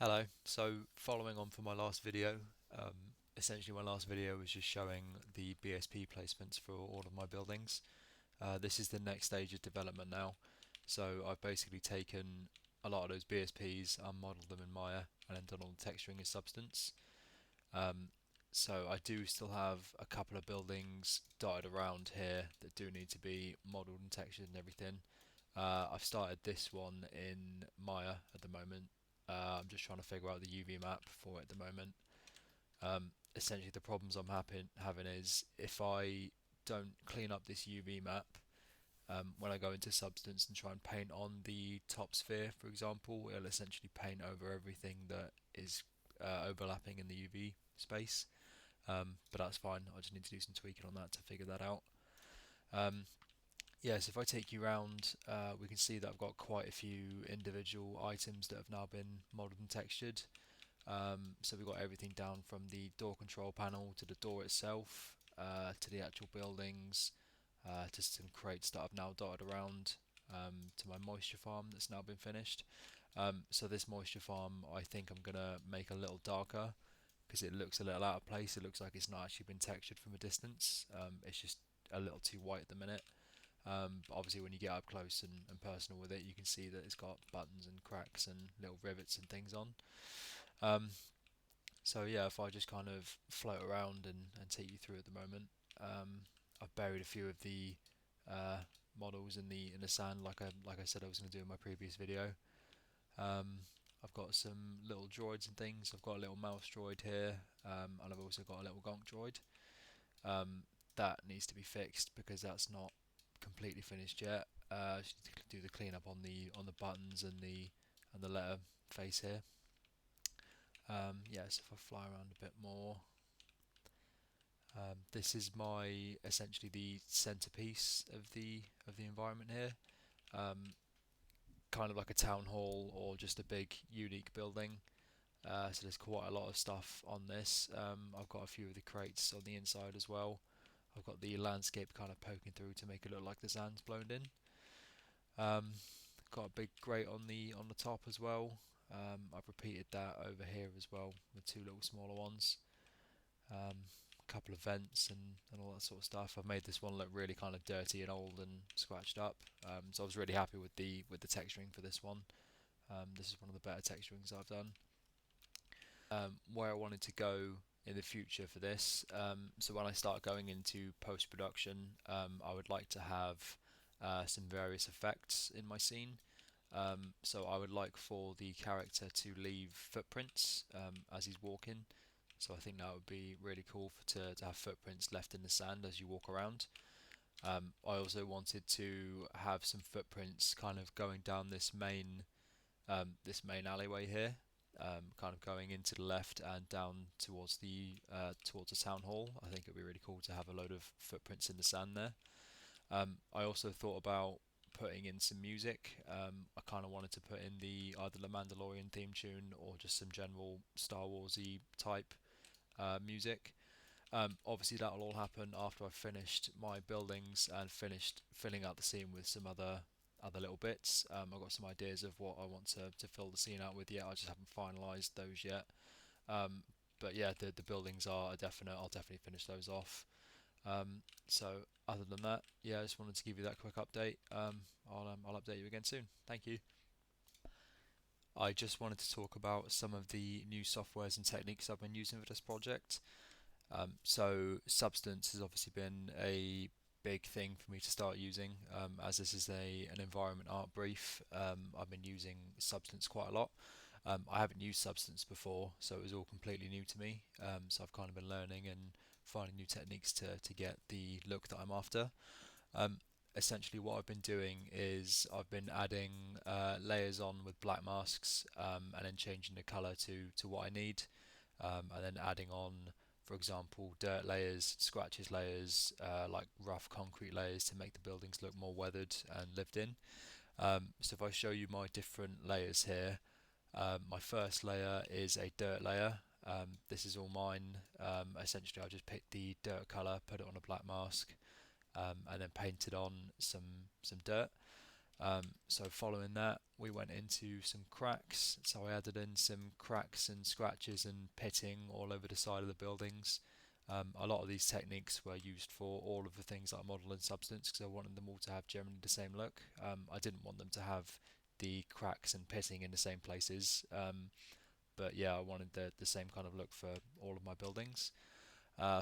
Hello. So, following on from my last video, essentially my last video was just showing the BSP placements for all of my buildings. This is the next stage of development now. So, I've basically taken a lot of those BSPs and modeled them in Maya and then done all the texturing in Substance. Um, so, I do still have a couple of buildings dotted around here that do need to be modeled and textured and everything. I've started this one in Maya at the moment. I'm just trying to figure out the UV map for it at the moment. Essentially, the problems having is if I don't clean up this UV map, when I go into Substance and try and paint on the top sphere, for example, it'll essentially paint over everything that is overlapping in the UV space. But that's fine. I just need to do some tweaking on that to figure that out. Um, Yes, if I take you around, we can see that I've got quite a few individual items that have now been modeled and textured. So we've got everything down from the door control panel to the door itself, to the actual buildings, to some crates that I've now dotted around, to my moisture farm that's now been finished. So this moisture farm, I think I'm gonna make a little darker because it looks a little out of place. It looks like it's not actually been textured from a distance. It's just a little too white at the minute. But obviously, when you get up close and personal with it, you can see that it's got buttons and cracks and little rivets and things on. Um, so yeah, if I just kind of float around and take you through at the moment, I've buried a few of the models in the sand, like I said I was going to do in my previous video. Um, I've got some little droids and things. I've got a little mouse droid here, and I've also got a little gonk droid. Um, that needs to be fixed because that's not completely finished yet. Just need to do the cleanup on the buttons and the letter face here. Yeah, so if I fly around a bit more, this is my essentially the centerpiece of the environment here. Um, Kind of like a town hall or just a big unique building. So there's quite a lot of stuff on this. I've got a few of the crates on the inside as well. I've got the landscape kind of poking through to make it look like the sand's blown in. Um, got a big grate on the top as well. I've repeated that over here as well with two little smaller ones. A couple of vents and all that sort of stuff. I've made this one look really kind of dirty and old and scratched up. So I was really happy with the texturing for this one. This is one of the better texturings I've done. Where I wanted to go in the future for this. So when I start going into post production, I would like to have some various effects in my scene. So I would like for the character to leave footprints as he's walking. So I think that would be really cool to have footprints left in the sand as you walk around. I also wanted to have some footprints kind of going down this main alleyway here, kind of going into the left and down towards the town hall. I think it'd be really cool to have a load of footprints in the sand there. I also thought about putting in some music. I kind of wanted to put in either the Mandalorian theme tune or just some general Star Warsy type music. Obviously, that'll all happen after I've finished my buildings and finished filling out the scene with some other little bits. I've got some ideas of what I want to fill the scene out with yet. I just haven't finalised those yet. But yeah, the buildings are a definite. I'll definitely finish those off. So other than that, yeah, I just wanted to give you that quick update. I'll update you again soon. Thank you. I just wanted to talk about some of the new softwares and techniques I've been using for this project. So Substance has obviously been a big thing for me to start using, as this is an environment art brief. I've been using Substance quite a lot. I haven't used Substance before, so it was all completely new to me. So I've kind of been learning and finding new techniques to get the look that I'm after. Um, Essentially, what I've been doing is I've been adding layers on with black masks, and then changing the color to what I need, and then adding on, for example, dirt layers, scratches layers, like rough concrete layers to make the buildings look more weathered and lived in. So if I show you my different layers here, my first layer is a dirt layer. This is all mine. Essentially, I just picked the dirt color, put it on a black mask, and then painted on some dirt. So following that, we went into some cracks. So I added in some cracks and scratches and pitting all over the side of the buildings. A lot of these techniques were used for all of the things like model and substance because I wanted them all to have generally the same look. I didn't want them to have the cracks and pitting in the same places. But yeah, I wanted the same kind of look for all of my buildings.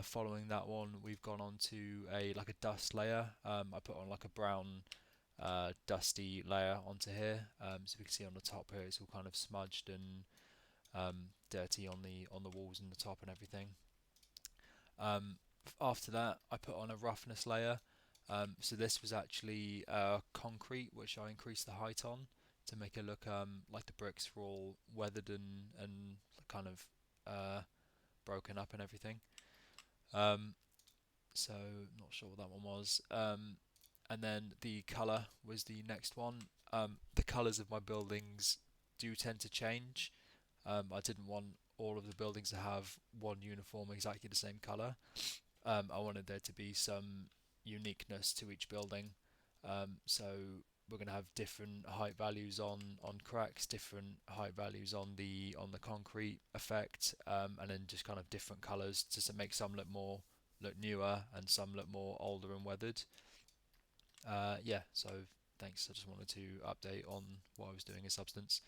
Following that one, we've gone on to a like a dust layer. I put on like a brown dusty layer onto here, so we can see on the top here it's all kind of smudged and dirty on the walls and the top and everything. After that, I put on a roughness layer. So this was actually concrete, which I increased the height on to make it look like the bricks were all weathered and kind of broken up and everything. Um, so not sure what that one was. And then the color was the next one. The colors of my buildings do tend to change. I didn't want all of the buildings to have one uniform, exactly the same color. I wanted there to be some uniqueness to each building. So we're going to have different height values on cracks, different height values on the concrete effect, and then just kind of different colors just to make some look newer and some look more older and weathered. Yeah, so thanks. I just wanted to update on what I was doing in Substance.